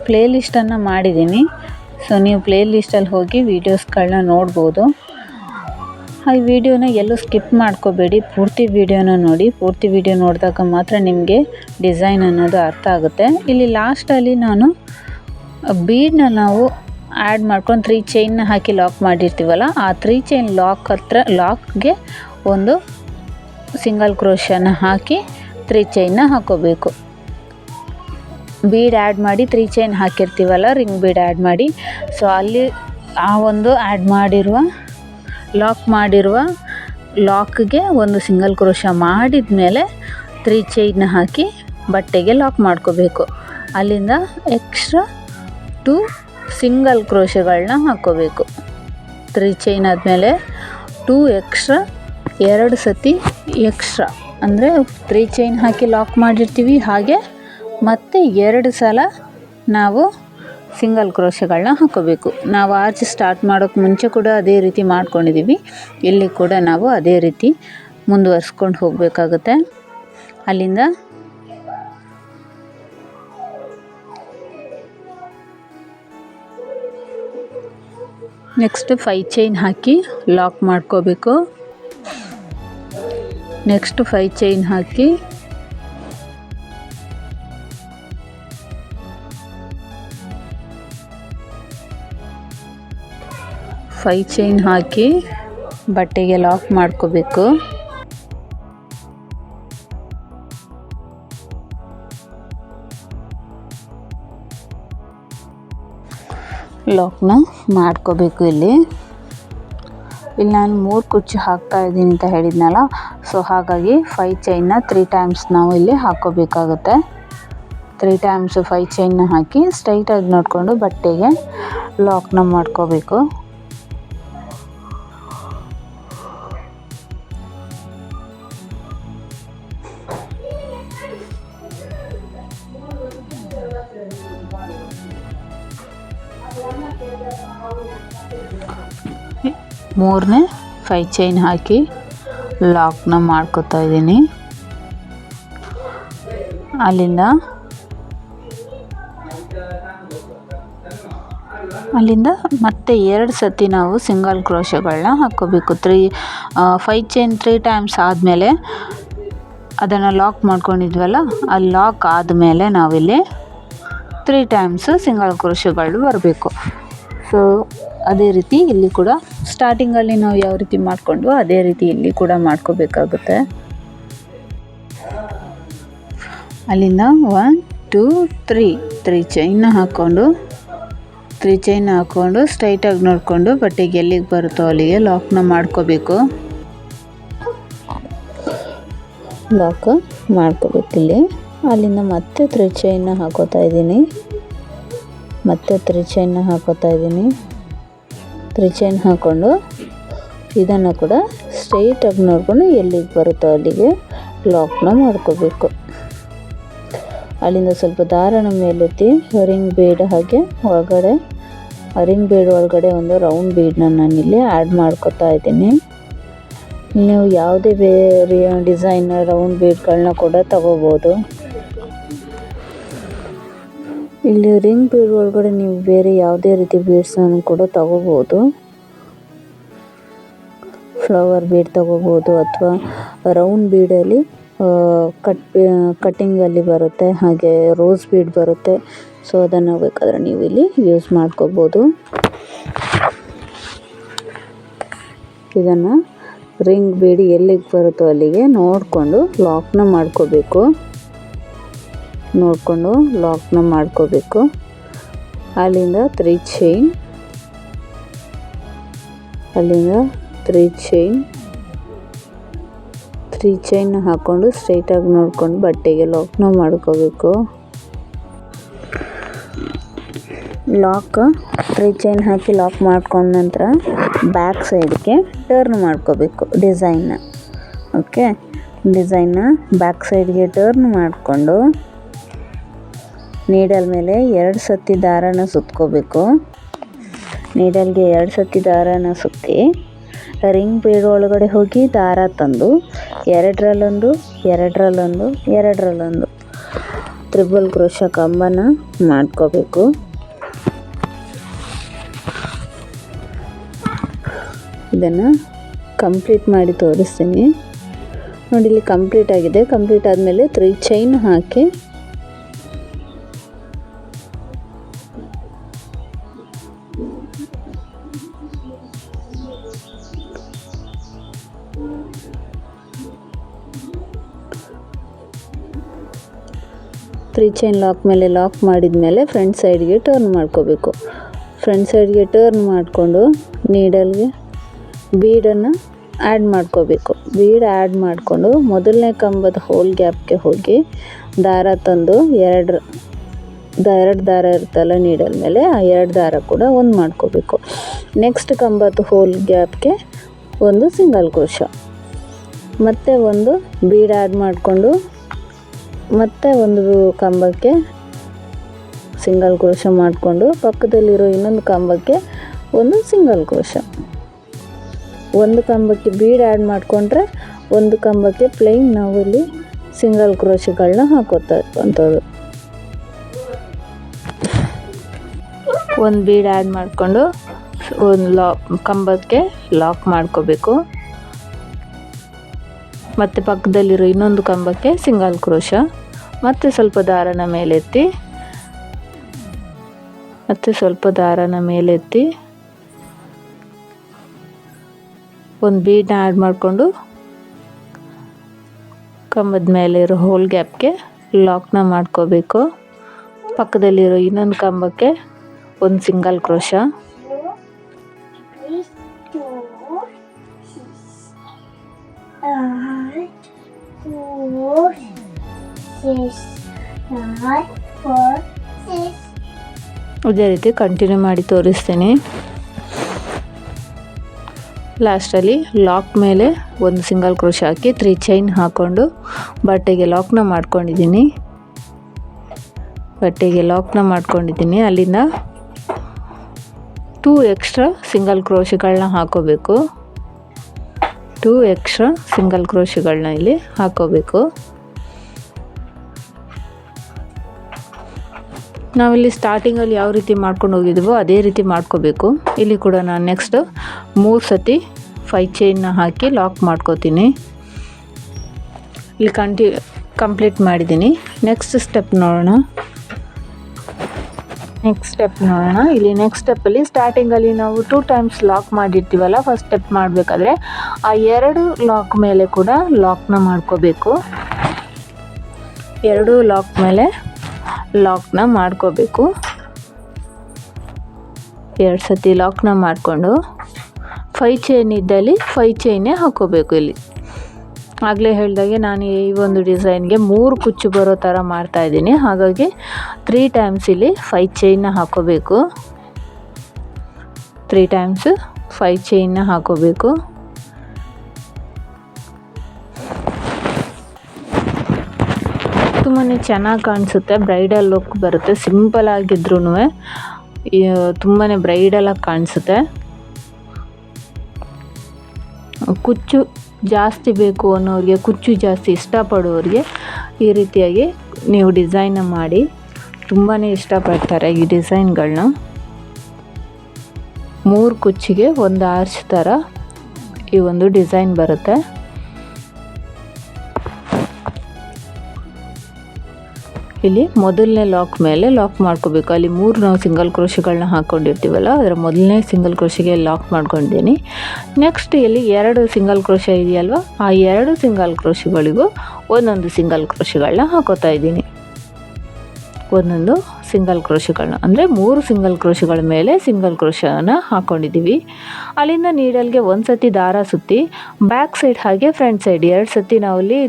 ಪ್ಲೇಲಿಸ್ಟನ್ನು ಮಾಡಿದ್ದೀನಿ. ಸೊ ನೀವು ಪ್ಲೇಲಿಸ್ಟಲ್ಲಿ ಹೋಗಿ ವೀಡಿಯೋಸ್ಗಳನ್ನ ನೋಡ್ಬೋದು. ಈ ವಿಡಿಯೋನ ಎಲ್ಲೂ ಸ್ಕಿಪ್ ಮಾಡ್ಕೋಬೇಡಿ, ಪೂರ್ತಿ ವಿಡಿಯೋನ ನೋಡಿ. ಪೂರ್ತಿ ವಿಡಿಯೋ ನೋಡಿದಾಗ ಮಾತ್ರ ನಿಮಗೆ ಡಿಸೈನ್ ಅನ್ನೋದು ಅರ್ಥ ಆಗುತ್ತೆ. ಇಲ್ಲಿ ಲಾಸ್ಟಲ್ಲಿ ನಾನು ಬೀಡನ್ನ ನಾವು ಆ್ಯಡ್ ಮಾಡ್ಕೊಂಡು 3 ಚೈನ್ನ ಹಾಕಿ ಲಾಕ್ ಮಾಡಿರ್ತೀವಲ್ಲ, ಆ 3 ಚೈನ್ ಲಾಕ್ಗೆ ಒಂದು ಸಿಂಗಲ್ ಕ್ರೋಶನ ಹಾಕಿ 3 ಚೈನ್ನ ಹಾಕೋಬೇಕು. ಬೀಡ್ ಆ್ಯಡ್ ಮಾಡಿ 3 ಚೈನ್ ಹಾಕಿರ್ತೀವಲ್ಲ, ರಿಂಗ್ ಬೀಡ್ ಆ್ಯಡ್ ಮಾಡಿ. ಸೊ ಅಲ್ಲಿ ಆ ಒಂದು ಆ್ಯಡ್ ಮಾಡಿರುವ ಲಾಕ್ಗೆ ಒಂದು ಸಿಂಗಲ್ ಕ್ರೋಶ ಮಾಡಿದ ಮೇಲೆ 3 ಚೈನ್ನ ಹಾಕಿ ಬಟ್ಟೆಗೆ ಲಾಕ್ ಮಾಡ್ಕೋಬೇಕು. ಅಲ್ಲಿಂದ ಎಕ್ಸ್ಟ್ರಾ 2 ಸಿಂಗಲ್ ಕ್ರೋಶಗಳನ್ನ ಹಾಕ್ಕೋಬೇಕು. 3 ಚೈನ್ ಆದಮೇಲೆ 2 ಎಕ್ಸ್ಟ್ರಾ, 2 ಸತಿ ಎಕ್ಸ್ಟ್ರಾ, ಅಂದರೆ 3 ಚೈನ್ ಹಾಕಿ ಲಾಕ್ ಮಾಡಿರ್ತೀವಿ, ಹಾಗೆ ಮತ್ತು 2 ಸಲ ನಾವು ಸಿಂಗಲ್ ಕ್ರೋಶಗಳನ್ನ ಹಾಕೋಬೇಕು. ನಾವು ಆರ್ಚ್ ಸ್ಟಾರ್ಟ್ ಮಾಡೋಕ್ಕೆ ಮುಂಚೆ ಕೂಡ ಅದೇ ರೀತಿ ಮಾಡ್ಕೊಂಡಿದ್ದೀವಿ. ಇಲ್ಲಿ ಕೂಡ ನಾವು ಅದೇ ರೀತಿ ಮುಂದುವರ್ಸ್ಕೊಂಡು ಹೋಗಬೇಕಾಗುತ್ತೆ. ಅಲ್ಲಿಂದ ನೆಕ್ಸ್ಟ್ 5 ಚೈನ್ ಹಾಕಿ ಲಾಕ್ ಮಾಡ್ಕೋಬೇಕು. ನೆಕ್ಸ್ಟ್ 5 ಚೈನ್ ಹಾಕಿ 5 ಚೈನ್ ಹಾಕಿ ಬಟ್ಟೆಗೆ ಲಾಕ್ ಮಾಡ್ಕೋಬೇಕು. ಲಾಕ್ನ ಮಾಡ್ಕೋಬೇಕು. ಇಲ್ಲಿ ನಾನು 3 ಕುಚ್ಚು ಹಾಕ್ತಾ ಇದ್ದೀನಿ ಅಂತ ಹೇಳಿದ್ನಲ್ಲ, ಸೊ ಹಾಗಾಗಿ 5 ಚೈನ್ನ 3 ಟೈಮ್ಸ್ ನಾವು ಇಲ್ಲಿ ಹಾಕ್ಕೋಬೇಕಾಗುತ್ತೆ. 3 ಟೈಮ್ಸ್ 5 ಚೈನ್ನ ಹಾಕಿ ಸ್ಟ್ರೈಟಾಗಿ ನೋಡಿಕೊಂಡು ಬಟ್ಟೆಗೆ ಲಾಕ್ನ ಮಾಡ್ಕೋಬೇಕು. ಮೂರನೇ 5 ಚೈನ್ ಹಾಕಿ ಲಾಕ್ನ ಮಾಡ್ಕೋತಾ ಇದ್ದೀನಿ. ಅಲ್ಲಿಂದ ಮತ್ತೆ 2 ಸತಿ ನಾವು ಸಿಂಗಲ್ ಕ್ರೋಶಗಳನ್ನ ಹಾಕ್ಕೋಬೇಕು. 5 ಚೈನ್ 3 ಟೈಮ್ಸ್ ಆದಮೇಲೆ ಅದನ್ನು ಲಾಕ್ ಮಾಡ್ಕೊಂಡಿದ್ವಲ್ಲ, ಆ ಲಾಕ್ ಆದಮೇಲೆ ನಾವಿಲ್ಲಿ 3 ಟೈಮ್ಸ್ ಸಿಂಗಲ್ ಕ್ರೋಶಗಳು ಬರಬೇಕು. ಸೊ ಅದೇ ರೀತಿ ಇಲ್ಲಿ ಕೂಡ ಸ್ಟಾರ್ಟಿಂಗಲ್ಲಿ ನಾವು ಯಾವ ರೀತಿ ಮಾಡಿಕೊಂಡ್ವೋ ಅದೇ ರೀತಿ ಇಲ್ಲಿ ಕೂಡ ಮಾಡ್ಕೋಬೇಕಾಗುತ್ತೆ. ಅಲ್ಲಿಂದ 1 2 3 ಚೈನ್ನ ಹಾಕ್ಕೊಂಡು 3 ಚೈನ್ ಹಾಕ್ಕೊಂಡು ಸ್ಟ್ರೈಟಾಗಿ ನೋಡಿಕೊಂಡು ಬಟ್ಟೆಗೆ ಎಲ್ಲಿಗೆ ಬರುತ್ತೋ ಅಲ್ಲಿಗೆ ಲಾಕ್ನ ಮಾಡ್ಕೋಬೇಕು. ಲಾಕ್ ಮಾಡ್ಕೋಬೇಕಿಲ್ಲಿ. ಅಲ್ಲಿಂದ ಮತ್ತೆ 3 ಚೈನ್ನ ಹಾಕೋತಾ ಇದ್ದೀನಿ. ಮತ್ತೆ 3 ಚೈನ್ನ ಹಾಕೋತಾ ಇದ್ದೀನಿ. 3 ಚೈನ್ ಹಾಕ್ಕೊಂಡು ಇದನ್ನು ಕೂಡ ಸ್ಟ್ರೈಟಾಗಿ ನೋಡಿಕೊಂಡು ಎಲ್ಲಿಗೆ ಬರುತ್ತೋ ಅಲ್ಲಿಗೆ ಲಾಕ್ನ ಮಾಡ್ಕೋಬೇಕು. ಅಲ್ಲಿಂದ ಸ್ವಲ್ಪ ದಾರನ ಮೇಲೆತ್ತಿ ರಿಂಗ್ ಬೀಡ್ ಹಾಗೆ ಒಳಗಡೆ, ರಿಂಗ್ ಬೀಡ್ ಒಳಗಡೆ ಒಂದು ರೌಂಡ್ ಬೀಡನ್ನ ನಾನಿಲ್ಲಿ ಆ್ಯಡ್ ಮಾಡ್ಕೋತಾ ಇದ್ದೀನಿ. ನೀವು ಯಾವುದೇ ಬೇರೆ ಡಿಸೈನ್ ರೌಂಡ್ ಬೀಡ್ಗಳನ್ನ ಕೂಡ ತಗೋಬೋದು. ಇಲ್ಲಿ ರಿಂಗ್ ಬೀಡ್ ಒಳಗಡೆ ನೀವು ಬೇರೆ ಯಾವುದೇ ರೀತಿ ಬೀಡ್ಸನ್ನು ಕೂಡ ತಗೋಬೋದು. ಫ್ಲವರ್ ಬೀಡ್ ತಗೋಬೋದು, ಅಥವಾ ರೌಂಡ್ ಬೀಡಲ್ಲಿ ಕಟ್ಟಿಂಗಲ್ಲಿ ಬರುತ್ತೆ, ಹಾಗೆ ರೋಸ್ ಬೀಡ್ ಬರುತ್ತೆ. ಸೊ ಅದನ್ನು ಬೇಕಾದರೆ ನೀವು ಇಲ್ಲಿ ಯೂಸ್ ಮಾಡ್ಕೋಬೋದು. ಇದನ್ನು ರಿಂಗ್ ಬೀಡ್ ಎಲ್ಲಿಗೆ ಬರುತ್ತೋ ಅಲ್ಲಿಗೆ ನೋಡಿಕೊಂಡು ಲಾಕ್ನ ಮಾಡ್ಕೋಬೇಕು. ಅಲ್ಲಿಂದ 3 ಚೈನ್, ಅಲ್ಲಿಂದ 3 ಚೈನ್ ಹಾಕ್ಕೊಂಡು ಸ್ಟ್ರೈಟಾಗಿ ನೋಡಿಕೊಂಡು ಬಟ್ಟೆಗೆ ಲಾಕ್ನ ಮಾಡ್ಕೋಬೇಕು. ಲಾಕ್ 3 ಚೈನ್ ಹಾಕಿ ಲಾಕ್ ಮಾಡ್ಕೊಂಡ ನಂತರ ಬ್ಯಾಕ್ ಸೈಡ್ಗೆ ಟರ್ನ್ ಮಾಡ್ಕೋಬೇಕು ಡಿಸೈನ್ನ. ಓಕೆ, ಡಿಸೈನ್ನ ಬ್ಯಾಕ್ ಸೈಡ್ಗೆ ಟರ್ನ್ ಮಾಡಿಕೊಂಡು ನೀಡಲ್ ಮೇಲೆ 2 ಸತಿ ದಾರನ ಸುತ್ಕೋಬೇಕು. ನೀಡಲ್ಗೆ 2 ಸತಿ ದಾರನ ಸುತ್ತಿ ರಿಂಗ್ ಬೀಡ್ ಒಳಗಡೆ ಹೋಗಿ ದಾರ ತಂದು 2ರಲ್ಲೊಂದು 2ರಲ್ಲೊಂದು ತ್ರಿಬಲ್ ಕ್ರೋಶ ಕಂಬನ ಮಾಡ್ಕೋಬೇಕು. ಇದನ್ನು ಕಂಪ್ಲೀಟ್ ಮಾಡಿ ತೋರಿಸ್ತೀನಿ. ನೋಡಿ ಇಲ್ಲಿ ಕಂಪ್ಲೀಟ್ ಆಗಿದೆ. ಕಂಪ್ಲೀಟ್ ಆದಮೇಲೆ 3 ಚೈನ್ ಹಾಕಿ ಚೈನ್ ಲಾಕ್ ಮೇಲೆ ಲಾಕ್ ಮಾಡಿದ ಮೇಲೆ ಫ್ರಂಟ್ ಸೈಡ್ಗೆ ಟರ್ನ್ ಮಾಡ್ಕೋಬೇಕು. ಫ್ರಂಟ್ ಸೈಡ್ಗೆ ಟರ್ನ್ ಮಾಡಿಕೊಂಡು ನೀಡಲ್ಗೆ ಬೀಡನ್ನು ಆ್ಯಡ್ ಮಾಡ್ಕೋಬೇಕು. ಬೀಡ್ ಆ್ಯಡ್ ಮಾಡಿಕೊಂಡು ಮೊದಲನೇ ಕಂಬದ ಹೋಲ್ ಗ್ಯಾಪ್ಗೆ ಹೋಗಿ ದಾರ ತಂದು ಎರಡು ದಾರ ಇರ್ತಲ್ಲ ನೀಡಲ್ ಮೇಲೆ, ಆ 2 ದಾರ ಕೂಡ ಒಂದು ಮಾಡ್ಕೋಬೇಕು. ನೆಕ್ಸ್ಟ್ ಕಂಬದ ಹೋಲ್ ಗ್ಯಾಪ್ಗೆ ಒಂದು ಸಿಂಗಲ್ ಕ್ರೋಶ, ಮತ್ತು ಒಂದು ಬೀಡ್ ಆ್ಯಡ್ ಮಾಡಿಕೊಂಡು ಮತ್ತೆ ಒಂದು ಕಂಬಕ್ಕೆ ಸಿಂಗಲ್ ಕ್ರೋಶ ಮಾಡಿಕೊಂಡು ಪಕ್ಕದಲ್ಲಿರೋ ಇನ್ನೊಂದು ಕಂಬಕ್ಕೆ ಒಂದು ಸಿಂಗಲ್ ಕ್ರೋಶ. ಒಂದು ಕಂಬಕ್ಕೆ ಬೀಡ್ ಆ್ಯಡ್ ಮಾಡಿಕೊಂಡ್ರೆ ಒಂದು ಕಂಬಕ್ಕೆ ಪ್ಲೈನ್ ನಾವಿಲ್ಲಿ ಸಿಂಗಲ್ ಕ್ರೋಶಗಳನ್ನ ಹಾಕೋತಾ ಇರುವಂಥದ್ದು. ಒಂದು ಬೀಡ್ ಆ್ಯಡ್ ಮಾಡಿಕೊಂಡು ಒಂದು ಕಂಬಕ್ಕೆ ಲಾಕ್ ಮಾಡ್ಕೋಬೇಕು. ಮತ್ತು ಪಕ್ಕದಲ್ಲಿರೋ ಇನ್ನೊಂದು ಕಂಬಕ್ಕೆ ಸಿಂಗಲ್ ಕ್ರೋಶ, ಮತ್ತು ಸ್ವಲ್ಪ ದಾರನ ಮೇಲೆತ್ತಿ ಒಂದು ಬೀಡನ್ನ ಆ್ಯಡ್ ಮಾಡಿಕೊಂಡು ಕಂಬದ ಮೇಲೆ ಇರೋ ಹೋಲ್ ಗ್ಯಾಪ್ಗೆ ಲಾಕ್ನ ಮಾಡ್ಕೋಬೇಕು. ಪಕ್ಕದಲ್ಲಿರೋ ಇನ್ನೊಂದು ಕಂಬಕ್ಕೆ ಒಂದು ಸಿಂಗಲ್ ಕ್ರೋಶ, ಇದೇ ರೀತಿ ಕಂಟಿನ್ಯೂ ಮಾಡಿ ತೋರಿಸ್ತೀನಿ. ಲಾಸ್ಟಲ್ಲಿ ಲಾಕ್ ಮೇಲೆ ಒಂದು ಸಿಂಗಲ್ ಕ್ರೋಶ ಹಾಕಿ 3 ಚೈನ್ ಹಾಕ್ಕೊಂಡು ಬಟ್ಟೆಗೆ ಲಾಕ್ನ ಮಾಡ್ಕೊಂಡಿದ್ದೀನಿ. ಅಲ್ಲಿಂದ 2 ಎಕ್ಸ್ಟ್ರಾ ಸಿಂಗಲ್ ಕ್ರೋಶಗಳನ್ನ ಹಾಕೋಬೇಕು. 2 ಎಕ್ಸ್ಟ್ರಾ ಸಿಂಗಲ್ ಕ್ರೋಶಗಳನ್ನ ಇಲ್ಲಿ ಹಾಕೋಬೇಕು. ನಾವಿಲ್ಲಿ ಸ್ಟಾರ್ಟಿಂಗಲ್ಲಿ ಯಾವ ರೀತಿ ಮಾಡ್ಕೊಂಡು ಹೋಗಿದ್ದೀವೋ ಅದೇ ರೀತಿ ಮಾಡ್ಕೋಬೇಕು. ಇಲ್ಲಿ ಕೂಡ ನಾನು ನೆಕ್ಸ್ಟ್ 3 ಸತಿ 5 ಚೈನ್ನ ಹಾಕಿ ಲಾಕ್ ಮಾಡ್ಕೋತೀನಿ. ಇಲ್ಲಿ ಕಂಪ್ಲೀಟ್ ಮಾಡಿದ್ದೀನಿ. ನೆಕ್ಸ್ಟ್ ಸ್ಟೆಪ್ ನೋಡೋಣ. ಇಲ್ಲಿ ನೆಕ್ಸ್ಟ್ ಸ್ಟೆಪ್ಪಲ್ಲಿ ಸ್ಟಾರ್ಟಿಂಗಲ್ಲಿ ನಾವು 2 ಟೈಮ್ಸ್ ಲಾಕ್ ಮಾಡಿರ್ತೀವಲ್ಲ, ಫಸ್ಟ್ ಸ್ಟೆಪ್ ಮಾಡಬೇಕಾದ್ರೆ ಆ 2 ಲಾಕ್ ಮೇಲೆ ಕೂಡ ಲಾಕ್ನ ಮಾಡ್ಕೋಬೇಕು. 2 ಲಾಕ್ ಮೇಲೆ ಲಾಕ್ನ ಮಾಡ್ಕೋಬೇಕು. 2 ಸತಿ ಲಾಕ್ನ ಮಾಡಿಕೊಂಡು 5 ಚೈನ್ ಇದ್ದಲ್ಲಿ 5 ಚೈನೇ ಹಾಕೋಬೇಕು. ಇಲ್ಲಿ ಆಗಲೇ ಹೇಳಿದಾಗೆ ನಾನು ಈ ಒಂದು ಡಿಸೈನ್ಗೆ 3 ಕುಚ್ಚು ಬರೋ ಥರ ಮಾಡ್ತಾಯಿದ್ದೀನಿ. ಹಾಗಾಗಿ 3 ಟೈಮ್ಸ್ ಇಲ್ಲಿ 5 ಚೈನ್ನ ಹಾಕೋಬೇಕು. 3 ಟೈಮ್ಸ್ 5 ಚೈನ್ನ ಹಾಕೋಬೇಕು. ತುಂಬಾ ಚೆನ್ನಾಗಿ ಕಾಣಿಸುತ್ತೆ, ಬ್ರೈಡಲ್ ಲುಕ್ ಬರುತ್ತೆ. ಸಿಂಪಲ್ ಆಗಿದ್ರೂ ತುಂಬಾ ಬ್ರೈಡಲಾಗಿ ಕಾಣಿಸುತ್ತೆ. ಕುಚ್ಚು ಜಾಸ್ತಿ ಬೇಕು ಅನ್ನೋರಿಗೆ, ಕುಚ್ಚು ಜಾಸ್ತಿ ಇಷ್ಟಪಡೋರಿಗೆ ಈ ರೀತಿಯಾಗಿ ನೀವು ಡಿಸೈನ್ನ ಮಾಡಿ ತುಂಬಾ ಇಷ್ಟಪಡ್ತಾರೆ ಈ ಡಿಸೈನ್ಗಳನ್ನ. 3 ಕುಚ್ಚಿಗೆ ಒಂದು ಆರ್ಚ್ ಥರ ಈ ಒಂದು ಡಿಸೈನ್ ಬರುತ್ತೆ. ಇಲ್ಲಿ ಮೊದಲನೇ ಲಾಕ್ ಮೇಲೆ ಲಾಕ್ ಮಾಡ್ಕೋಬೇಕು. ಅಲ್ಲಿ 3 ನಾವು ಸಿಂಗಲ್ ಕ್ರೋಶಗಳನ್ನ ಹಾಕ್ಕೊಂಡಿರ್ತೀವಲ್ಲ, ಅದರ ಮೊದಲನೇ ಸಿಂಗಲ್ ಕ್ರೋಶಿಗೆ ಲಾಕ್ ಮಾಡ್ಕೊಂಡಿದ್ದೀನಿ. ನೆಕ್ಸ್ಟ್ ಇಲ್ಲಿ 2 ಸಿಂಗಲ್ ಕ್ರೋಶ ಇದೆಯಲ್ವ, ಆ 2 ಸಿಂಗಲ್ ಕ್ರೋಶಗಳಿಗೂ ಒಂದೊಂದು ಸಿಂಗಲ್ ಕ್ರೋಶಗಳನ್ನ ಹಾಕೋತಾ ಇದ್ದೀನಿ. ಒಂದೊಂದು ಸಿಂಗಲ್ ಕ್ರೋಶಗಳನ್ನ ಅಂದರೆ 3 ಸಿಂಗಲ್ ಕ್ರೋಶಗಳ ಮೇಲೆ ಸಿಂಗಲ್ ಕ್ರೋಶನ ಹಾಕ್ಕೊಂಡಿದ್ದೀವಿ. ಅಲ್ಲಿಂದ ನೀಡಲ್ಗೆ 1 ಸತಿ ದಾರ ಸುತ್ತಿ ಬ್ಯಾಕ್ ಸೈಡ್ ಹಾಗೆ ಫ್ರಂಟ್ ಸೈಡ್ 2 ಸತಿ ನಾವಲ್ಲಿ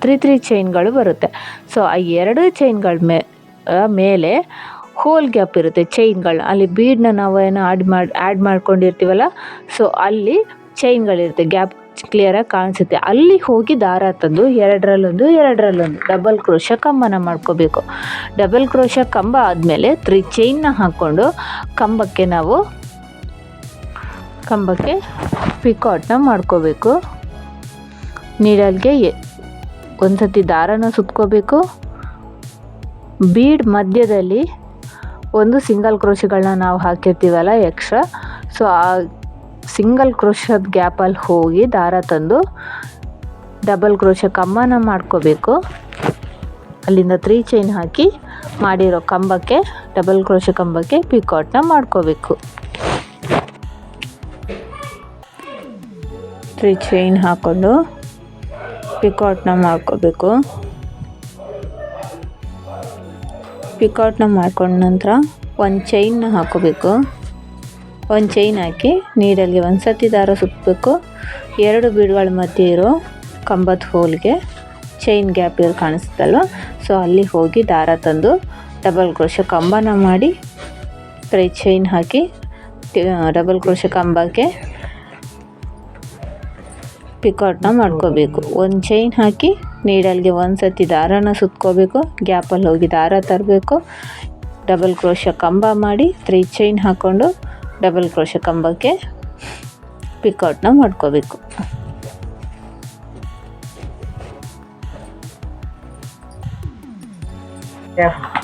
3 ಚೈನ್ಗಳು ಬರುತ್ತೆ. ಸೊ ಆ 2 ಚೈನ್ಗಳ ಮೇಲೆ ಹೋಲ್ ಗ್ಯಾಪ್ ಇರುತ್ತೆ ಚೈನ್ಗಳು. ಅಲ್ಲಿ ಬೀಡನ್ನ ನಾವು ಆ್ಯಡ್ ಮಾಡ್ಕೊಂಡಿರ್ತೀವಲ್ಲ, ಸೊ ಅಲ್ಲಿ ಚೈನ್ಗಳಿರುತ್ತೆ, ಗ್ಯಾಪ್ ಕ್ಲಿಯರಾಗಿ ಕಾಣಿಸುತ್ತೆ. ಅಲ್ಲಿ ಹೋಗಿ ದಾರ ತಂದು 2ರಲ್ಲೊಂದು ಡಬಲ್ ಕ್ರೋಶ ಕಂಬನ ಮಾಡ್ಕೋಬೇಕು. ಡಬಲ್ ಕ್ರೋಶ ಕಂಬ ಆದಮೇಲೆ 3 ಚೈನ್ನ ಹಾಕ್ಕೊಂಡು ಕಂಬಕ್ಕೆ ಪಿಕಾಟ್ನ ಮಾಡ್ಕೋಬೇಕು. ನೀಡಲ್ಗೆ 1 ಸತಿ ದಾರನ ಸುತ್ಕೋಬೇಕು. ಬೀಡ್ ಮಧ್ಯದಲ್ಲಿ ಒಂದು ಸಿಂಗಲ್ ಕ್ರೋಶಗಳನ್ನ ನಾವು ಹಾಕಿರ್ತೀವಲ್ಲ ಎಕ್ಸ್ಟ್ರಾ, ಸೊ ಆ ಸಿಂಗಲ್ ಕ್ರೋಶದ ಗ್ಯಾಪಲ್ಲಿ ಹೋಗಿ ದಾರ ತಂದು ಡಬಲ್ ಕ್ರೋಶ ಕಂಬನ ಮಾಡ್ಕೋಬೇಕು. ಅಲ್ಲಿಂದ 3 ಚೈನ್ ಹಾಕಿ ಮಾಡಿರೋ ಕಂಬಕ್ಕೆ ಡಬಲ್ ಕ್ರೋಶ ಕಂಬಕ್ಕೆ ಪಿಕಾಟ್ನ ಮಾಡ್ಕೋಬೇಕು. 3 ಚೈನ್ ಹಾಕ್ಕೊಂಡು ಪಿಕಾಟ್ನ ಮಾಡ್ಕೋಬೇಕು. ಪಿಕಾಟ್ನ ಮಾಡ್ಕೊಂಡ ನಂತರ ಒಂದು ಚೈನ್ನ ಹಾಕೋಬೇಕು. ಒಂದು ಚೈನ್ ಹಾಕಿ ನೀಡಲ್ಗೆ ಒಂದು ಸತಿ ದಾರ ಸುತ್ತಬೇಕು. 2 ಬೀಡ್ಗಳ ಮಧ್ಯೆ ಇರೋ ಕಂಬದ ಹೋಲ್ಗೆ ಚೈನ್ ಗ್ಯಾಪ್ ಇರೋ ಕಾಣಿಸುತ್ತಲ್ವ, ಸೊ ಅಲ್ಲಿ ಹೋಗಿ ದಾರ ತಂದು ಡಬಲ್ ಕ್ರೋಶ ಕಂಬನ ಮಾಡಿ 3 ಚೈನ್ ಹಾಕಿ ಡಬಲ್ ಕ್ರೋಶ ಕಂಬಕ್ಕೆ ಪಿಕಾಟ್ನ ಮಾಡ್ಕೋಬೇಕು. ಒಂದು ಚೈನ್ ಹಾಕಿ ನೀಡಲ್ಗೆ ಒಂದು ಸತಿ ದಾರನ ಸುತ್ಕೋಬೇಕು. ಗ್ಯಾಪಲ್ಲಿ ಹೋಗಿ ದಾರ ತರಬೇಕು. ಡಬಲ್ ಕ್ರೋಶ ಕಂಬ ಮಾಡಿ 3 ಚೈನ್ ಹಾಕ್ಕೊಂಡು ಡಬಲ್ ಕ್ರೋಶ ಕಂಬಕ್ಕೆ ಪಿಕಾಟ್ನ ಮಾಡ್ಕೋಬೇಕು.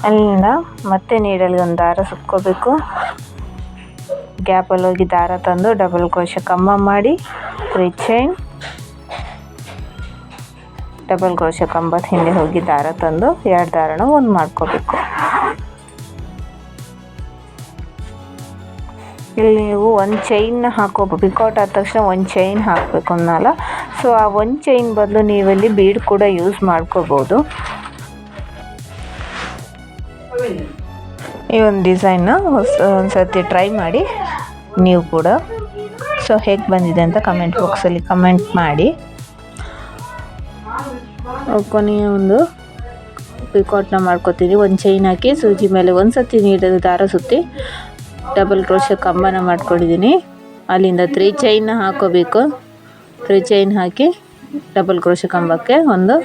ಅಲ್ಲಿಂದ ಮತ್ತೆ ನೀಡಲ್ಗೆ ಒಂದು ದಾರ ಸುತ್ಕೋಬೇಕು. ಗ್ಯಾಪಲ್ಲಿ ಹೋಗಿ ದಾರ ತಂದು ಡಬಲ್ ಕ್ರೋಶ ಕಂಬ ಮಾಡಿ 3 ಚೈನ್ ಡಬಲ್ ಕ್ರೋಶ ಕಂಬದ ಹಿಂದೆ ಹೋಗಿ ದಾರ ತಂದು 2 ದಾರನ ಒಂದು ಮಾಡ್ಕೋಬೇಕು. ಇಲ್ಲಿ ನೀವು ಒಂದು ಚೈನ್ನ ಹಾಕೋಬೇಕು. ಪಿಕಾಟ್ ಆದ ತಕ್ಷಣ ಒಂದು ಚೈನ್ ಹಾಕಬೇಕು ಅನ್ನಲ್ಲ. ಸೊ ಆ ಒಂದು ಚೈನ್ ಬದಲು ನೀವಲ್ಲಿ ಬೀಡ್ ಕೂಡ ಯೂಸ್ ಮಾಡ್ಕೋಬೋದು. ಈ ಒಂದು ಡಿಸೈನ್ನ ಒಂದು ಸರ್ತಿ ಟ್ರೈ ಮಾಡಿ ನೀವು ಕೂಡ. ಸೊ ಹೇಗೆ ಬಂದಿದೆ ಅಂತ ಕಮೆಂಟ್ ಬಾಕ್ಸಲ್ಲಿ ಕಮೆಂಟ್ ಮಾಡಿ. ಕೊನೆಯ ಒಂದು ಪಿಕಾಟ್ನ ಮಾಡ್ಕೋತೀನಿ. ಒಂದು ಚೈನ್ ಹಾಕಿ ಸೂಜಿ ಮೇಲೆ ಒಂದು ಸರ್ತಿ ನೀಡೋದು ದಾರ ಸುತ್ತಿ ಡಬಲ್ ಕ್ರೋಶ ಕಂಬನ ಮಾಡ್ಕೊಂಡಿದ್ದೀನಿ. ಅಲ್ಲಿಂದ 3 ಚೈನ್ನ ಹಾಕೋಬೇಕು. 3 ಚೈನ್ ಹಾಕಿ ಡಬಲ್ ಕ್ರೋಶ ಕಂಬಕ್ಕೆ ಒಂದು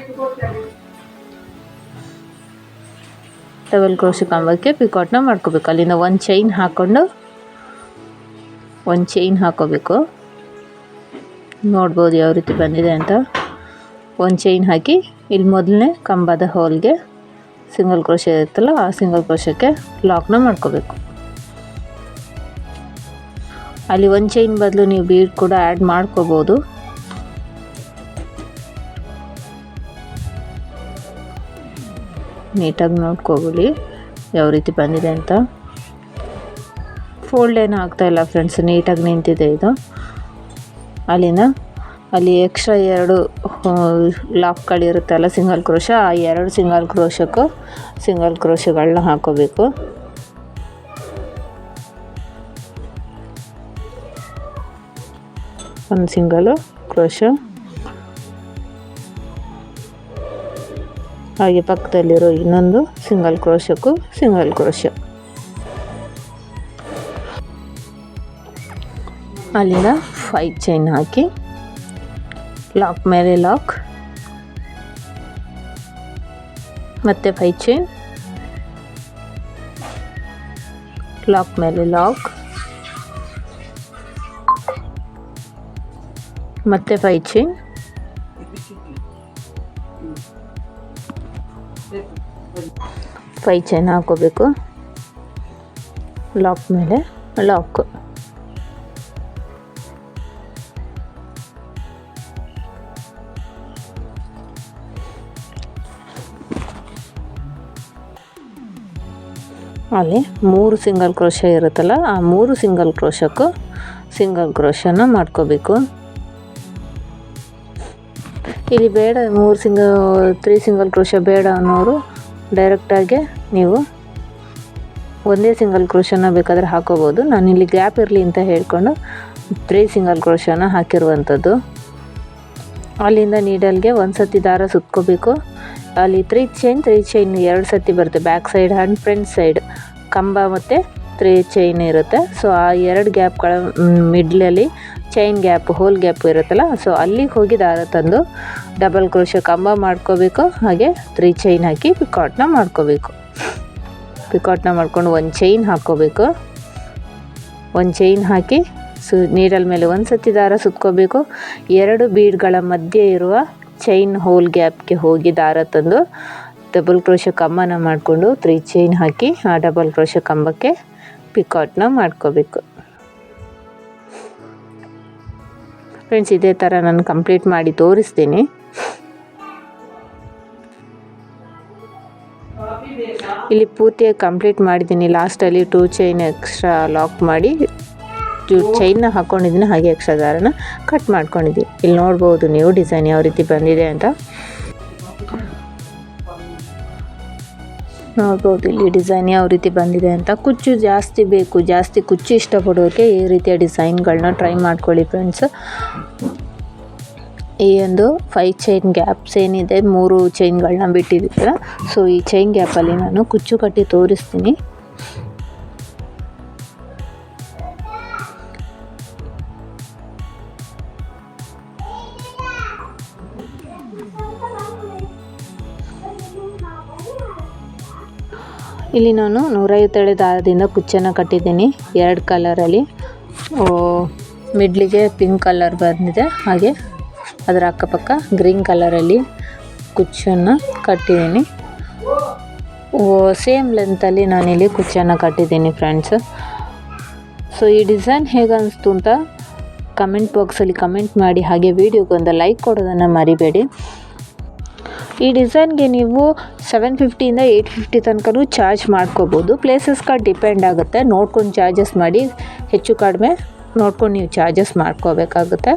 ಡಬಲ್ ಕ್ರೋಶ ಕಂಬಕ್ಕೆ ಪಿಕಾಟ್ನ ಮಾಡ್ಕೋಬೇಕು. ಅಲ್ಲಿಂದ ಒಂದು ಚೈನ್ ಹಾಕ್ಕೊಂಡು ಒಂದು ಚೈನ್ ಹಾಕೋಬೇಕು. ನೋಡ್ಬೋದು ಯಾವ ರೀತಿ ಬಂದಿದೆ ಅಂತ. ಒಂದು ಚೈನ್ ಹಾಕಿ ಇಲ್ಲಿ ಮೊದಲನೇ ಕಂಬದ ಹೋಲ್ಗೆ ಸಿಂಗಲ್ ಕ್ರೋಶ ಇರುತ್ತಲ್ಲ, ಆ ಸಿಂಗಲ್ ಕ್ರೋಶಕ್ಕೆ ಲಾಕ್ನ ಮಾಡ್ಕೋಬೇಕು. ಅಲ್ಲಿ ಒಂದು ಚೈನ್ ಬದಲು ನೀವು ಬೀಡ್ ಕೂಡ ಆ್ಯಡ್ ಮಾಡ್ಕೋಬೋದು. ನೀಟಾಗಿ ನೋಡ್ಕೋಬೋದು ಯಾವ ರೀತಿ ಬಂದಿದೆ ಅಂತ. ಫೋಲ್ಡ್ ಏನು ಆಗ್ತಾಯಿಲ್ಲ ಫ್ರೆಂಡ್ಸ್, ನೀಟಾಗಿ ನಿಂತಿದೆ ಇದು. ಅಲ್ಲಿ ಎಕ್ಸ್ಟ್ರಾ 2 ಲಾಕ್ಗಳಿರುತ್ತಲ್ಲ ಸಿಂಗಲ್ ಕ್ರೋಶ, ಆ 2 ಸಿಂಗಲ್ ಕ್ರೋಶಕ್ಕೂ ಸಿಂಗಲ್ ಕ್ರೋಶಗಳನ್ನ ಹಾಕೋಬೇಕು. ಒಂದು ಸಿಂಗಲ್ ಕ್ರೋಶ, ಹಾಗೆ ಪಕ್ಕದಲ್ಲಿರೋ ಇನ್ನೊಂದು ಸಿಂಗಲ್ ಕ್ರೋಶಕ್ಕೂ ಸಿಂಗಲ್ ಕ್ರೋಶ. ಅಲ್ಲಿಂದ 5 ಚೈನ್ ಹಾಕಿ ಲಾಕ್ ಮೇಲೆ ಲಾಕ್, ಮತ್ತೆ 5 ಚೈನ್, ಲಾಕ್ ಮೇಲೆ ಲಾಕ್, ಮತ್ತೆ 5 ಚೈನ್, 5 ಚೈನ್ ಹಾಕೋಬೇಕು. ಲಾಕ್ ಮೇಲೆ ಲಾಕ್, ಅಲ್ಲಿ 3 ಸಿಂಗಲ್ ಕ್ರೋಶ ಇರುತ್ತಲ್ಲ, ಆ 3 ಸಿಂಗಲ್ ಕ್ರೋಶಕ್ಕೂ ಸಿಂಗಲ್ ಕ್ರೋಶನ ಮಾಡ್ಕೋಬೇಕು. ಇಲ್ಲಿ ಬೇಡ 3 ಸಿಂಗಲ್ ಕ್ರೋಶ ಬೇಡ ಅನ್ನೋರು ಡೈರೆಕ್ಟಾಗಿ ನೀವು ಒಂದೇ ಸಿಂಗಲ್ ಕ್ರೋಶನ ಬೇಕಾದರೆ ಹಾಕೋಬೋದು. ನಾನಿಲ್ಲಿ ಗ್ಯಾಪ್ ಇರಲಿ ಅಂತ ಹೇಳ್ಕೊಂಡು 3 ಸಿಂಗಲ್ ಕ್ರೋಶನ ಹಾಕಿರುವಂಥದ್ದು. ಅಲ್ಲಿಂದ ನೀಡಲ್ಗೆ ಒಂದು ಸತಿ ದಾರ ಸುತ್ಕೋಬೇಕು. ಅಲ್ಲಿ 3 ಚೈನ್ 2 ಸತಿ ಬರುತ್ತೆ. Back side and front side ಕಂಬ ಮತ್ತು 3 ಚೈನ್ ಇರುತ್ತೆ. ಸೊ ಆ 2 ಗ್ಯಾಪ್ಗಳ ಮಿಡ್ಲಲ್ಲಿ ಚೈನ್ ಗ್ಯಾಪ್, ಹೋಲ್ ಗ್ಯಾಪ್ ಇರುತ್ತಲ್ಲ, ಸೊ ಅಲ್ಲಿಗೆ ಹೋಗಿ ದಾರ ತಂದು ಡಬಲ್ ಕ್ರೋಶ ಕಂಬ ಮಾಡ್ಕೋಬೇಕು. ಹಾಗೆ 3 ಚೈನ್ ಹಾಕಿ ಪಿಕಾಟ್ನ ಮಾಡ್ಕೋಬೇಕು. ಪಿಕಾಟ್ನ ಮಾಡ್ಕೊಂಡು ಒಂದು ಚೈನ್ ಹಾಕ್ಕೋಬೇಕು. ಒಂದು ಚೈನ್ ಹಾಕಿ ನೀಡಲ್ ಮೇಲೆ ಒಂದು ಸತಿ ದಾರ ಸುತ್ಕೋಬೇಕು. 2 ಬೀಡ್ಗಳ ಮಧ್ಯೆ ಇರುವ ಚೈನ್ ಹೋಲ್ ಗ್ಯಾಪ್ಗೆ ಹೋಗಿ ದಾರ ತಂದು ಡಬಲ್ ಕ್ರೋಶ ಕಂಬನ ಮಾಡಿಕೊಂಡು 3 ಚೈನ್ ಹಾಕಿ ಆ ಡಬಲ್ ಕ್ರೋಶ ಕಂಬಕ್ಕೆ ಪಿಕಾಟ್ನ ಮಾಡ್ಕೋಬೇಕು. ಫ್ರೆಂಡ್ಸ್, ಇದೇ ಥರ ನಾನು ಕಂಪ್ಲೀಟ್ ಮಾಡಿ ತೋರಿಸ್ತೀನಿ. ಇಲ್ಲಿ ಪೂರ್ತಿಯಾಗಿ ಕಂಪ್ಲೀಟ್ ಮಾಡಿದ್ದೀನಿ. ಲಾಸ್ಟಲ್ಲಿ 2 ಚೈನ್ ಎಕ್ಸ್ಟ್ರಾ ಲಾಕ್ ಮಾಡಿ ಚೈನ್ನ ಹಾಕ್ಕೊಂಡಿದ್ದೀನಿ, ಹಾಗೆ ಎಕ್ಸ್ಟ್ರಾ ದಾರನ ಕಟ್ ಮಾಡ್ಕೊಂಡಿದ್ದೀನಿ. ಇಲ್ಲಿ ನೋಡ್ಬೋದು ನೀವು ಡಿಸೈನ್ ಯಾವ ರೀತಿ ಬಂದಿದೆ ಅಂತ. ನೋಡ್ಬೋದು ಇಲ್ಲಿ ಡಿಸೈನ್ ಯಾವ ರೀತಿ ಬಂದಿದೆ ಅಂತ. ಕುಚ್ಚು ಜಾಸ್ತಿ ಬೇಕು, ಜಾಸ್ತಿ ಕುಚ್ಚು ಇಷ್ಟಪಡೋಕ್ಕೆ ಈ ರೀತಿಯ ಡಿಸೈನ್ಗಳನ್ನ ಟ್ರೈ ಮಾಡ್ಕೊಳ್ಳಿ ಫ್ರೆಂಡ್ಸ್. ಈ ಒಂದು 5 ಚೈನ್ ಗ್ಯಾಪ್ಸ್ ಏನಿದೆ, 3 ಚೈನ್ಗಳನ್ನ ಬಿಟ್ಟಿದ್ದೀರ. ಸೊ ಈ ಚೈನ್ ಗ್ಯಾಪಲ್ಲಿ ನಾನು ಕುಚ್ಚು ಕಟ್ಟಿ ತೋರಿಸ್ತೀನಿ. ಇಲ್ಲಿ ನಾನು 150 ದಾರದಿಂದ ಕುಚ್ಚನ್ನು ಕಟ್ಟಿದ್ದೀನಿ 2 ಕಲರಲ್ಲಿ. ಮಿಡ್ಲಿಗೆ ಪಿಂಕ್ ಕಲರ್ ಬಂದಿದೆ, ಹಾಗೆ ಅದರ ಅಕ್ಕಪಕ್ಕ ಗ್ರೀನ್ ಕಲರಲ್ಲಿ ಕುಚ್ಚನ್ನು ಕಟ್ಟಿದ್ದೀನಿ. ಸೇಮ್ ಲೆಂತಲ್ಲಿ ನಾನಿಲ್ಲಿ ಕುಚ್ಚನ್ನು ಕಟ್ಟಿದ್ದೀನಿ ಫ್ರೆಂಡ್ಸ್. ಸೊ ಈ ಡಿಸೈನ್ ಹೇಗೆ ಅನಿಸ್ತು ಅಂತ ಕಮೆಂಟ್ ಬಾಕ್ಸಲ್ಲಿ ಕಮೆಂಟ್ ಮಾಡಿ, ಹಾಗೆ ವಿಡಿಯೋಗೆ ಒಂದು ಲೈಕ್ ಕೊಡೋದನ್ನು ಮರಿಬೇಡಿ. ಈ ಡಿಸೈನ್ಗೆ ನೀವು 750ಇಂದ 850 ತನಕನೂ ಚಾರ್ಜ್ ಮಾಡ್ಕೋಬೋದು. ಪ್ಲೇಸಸ್ಗೆ ಡಿಪೆಂಡ್ ಆಗುತ್ತೆ, ನೋಡ್ಕೊಂಡು ಚಾರ್ಜಸ್ ಮಾಡಿ, ಹೆಚ್ಚು ಕಡಿಮೆ ನೋಡ್ಕೊಂಡು ನೀವು ಚಾರ್ಜಸ್ ಮಾಡ್ಕೋಬೇಕಾಗುತ್ತೆ.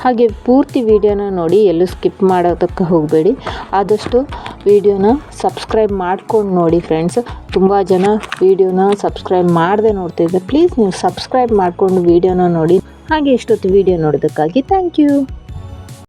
ಹಾಗೆ ಪೂರ್ತಿ ವಿಡಿಯೋನ ನೋಡಿ, ಎಲ್ಲೂ ಸ್ಕಿಪ್ ಮಾಡೋದಕ್ಕೆ ಹೋಗಬೇಡಿ. ಆದಷ್ಟು ವಿಡಿಯೋನ ಸಬ್ಸ್ಕ್ರೈಬ್ ಮಾಡ್ಕೊಂಡು ನೋಡಿ ಫ್ರೆಂಡ್ಸ್. ತುಂಬ ಜನ ವಿಡಿಯೋನ ಸಬ್ಸ್ಕ್ರೈಬ್ ಮಾಡದೆ ನೋಡ್ತಿದ್ದೆ. ಪ್ಲೀಸ್ ನೀವು ಸಬ್ಸ್ಕ್ರೈಬ್ ಮಾಡಿಕೊಂಡು ವಿಡಿಯೋನ ನೋಡಿ. ಹಾಗೆ ಇಷ್ಟೊತ್ತು ವಿಡಿಯೋ ನೋಡೋದಕ್ಕಾಗಿ ಥ್ಯಾಂಕ್ ಯು.